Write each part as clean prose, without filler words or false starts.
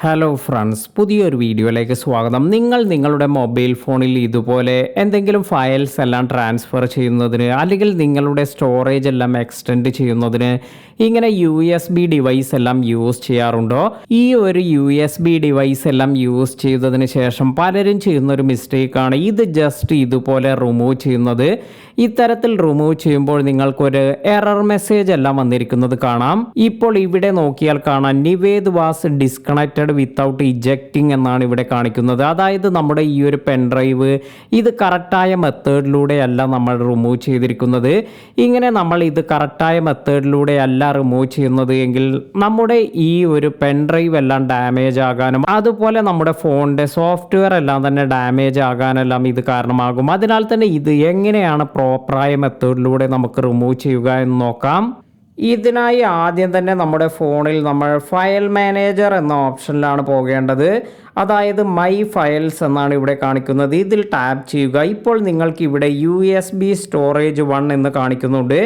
Hello friends, പുതിയൊരു വീഡിയോയിലേക്ക് സ്വാഗതം. നിങ്ങളുടെ മൊബൈൽ ഫോണിൽ ഇതുപോലെ എന്തെങ്കിലും ഫയൽസ് എല്ലാം ട്രാൻസ്ഫർ ചെയ്യുന്നതിന് അല്ലെങ്കിൽ നിങ്ങളുടെ സ്റ്റോറേജ് എല്ലാം എക്സ്റ്റെൻഡ് ചെയ്യുന്നതിന് ഇങ്ങനെ USB ഡിവൈസ് എല്ലാം യൂസ് ചെയ്യാറുണ്ടോ? ഈ ഒരു USB ഡിവൈസ് എല്ലാം യൂസ് ചെയ്തതിന് ശേഷം പലരും ചെയ്യുന്നൊരു മിസ്റ്റേക്കാണ് ഇത് ജസ്റ്റ് ഇതുപോലെ റിമൂവ് ചെയ്യുന്നത്. ഇത്തരത്തിൽ റിമൂവ് ചെയ്യുമ്പോൾ നിങ്ങൾക്കൊരു എറർ മെസ്സേജ് എല്ലാം വന്നിരിക്കുന്നത് കാണാം. ഇപ്പോൾ ഇവിടെ നോക്കിയാൽ കാണാം Nived was disconnected without ejecting എന്നാണ് ഇവിടെ കാണിക്കുന്നത്. അതായത് നമ്മുടെ ഈ ഒരു പെൻഡ്രൈവ് ഇത് കറക്റ്റായ മെത്തേഡിലൂടെയല്ല നമ്മൾ റിമൂവ് ചെയ്തിരിക്കുന്നത്. ഇങ്ങനെ നമ്മൾ ഇത് കറക്റ്റായ മെത്തേഡിലൂടെയല്ല റിമൂവ് ചെയ്യുന്നത് എങ്കിൽ നമ്മുടെ ഈ ഒരു പെൻഡ്രൈവ് എല്ലാം ഡാമേജ് ആകാനും അതുപോലെ നമ്മുടെ ഫോണിൻ്റെ സോഫ്റ്റ്വെയർ എല്ലാം തന്നെ ഡാമേജ് ആകാനെല്ലാം ഇത് കാരണമാകും. അതിനാൽ തന്നെ ഇത് എങ്ങനെയാണ് പ്രോപ്പറായ മെത്തേഡിലൂടെ നമുക്ക് റിമൂവ് ചെയ്യുക എന്ന് നോക്കാം. ഇതിനായി ആദ്യം തന്നെ നമ്മുടെ ഫോണിൽ നമ്മൾ ഫയൽ മാനേജർ എന്ന ഓപ്ഷനിലാണ് പോകേണ്ടത്. അതായത് മൈ ഫയൽസ് എന്നാണ് ഇവിടെ കാണിക്കുന്നത്. ഇതിൽ ടാപ്പ് ചെയ്യുക. ഇപ്പോൾ നിങ്ങൾക്ക് ഇവിടെ USB സ്റ്റോറേജ് 1 എന്ന് കാണിക്കുന്നുണ്ട്.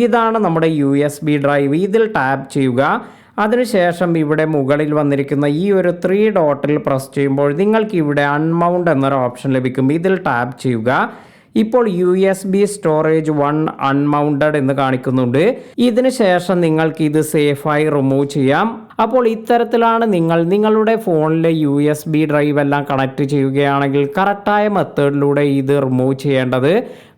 ഇതാണ് നമ്മുടെ USB ഡ്രൈവ്. ഇതിൽ ടാപ്പ് ചെയ്യുക. അതിനുശേഷം ഇവിടെ മുകളിൽ വന്നിരിക്കുന്ന ഈ ഒരു 3 ഡോട്ടിൽ പ്രസ് ചെയ്യുമ്പോൾ നിങ്ങൾക്ക് ഇവിടെ അൺമൗണ്ട് എന്നൊരു ഓപ്ഷൻ ലഭിക്കും. ഇതിൽ ടാപ്പ് ചെയ്യുക. ഇപ്പോൾ USB സ്റ്റോറേജ് 1 അൺമൗണ്ടഡ് എന്ന് കാണിക്കുന്നുണ്ട്. ഇതിന് ശേഷം നിങ്ങൾക്ക് ഇത് സേഫായി റിമൂവ് ചെയ്യാം. അപ്പോൾ ഇത്തരത്തിലാണ് നിങ്ങളുടെ ഫോണിലെ USB ഡ്രൈവ് എല്ലാം കണക്ട് ചെയ്യുകയാണെങ്കിൽ കറക്റ്റായ മെത്തേഡിലൂടെ ഇത് റിമൂവ് ചെയ്യേണ്ടത്.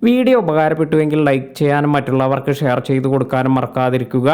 വീഡിയോ ഉപകാരപ്പെട്ടുവെങ്കിൽ ലൈക്ക് ചെയ്യാനും മറ്റുള്ളവർക്ക് ഷെയർ ചെയ്ത് കൊടുക്കാനും മറക്കാതിരിക്കുക.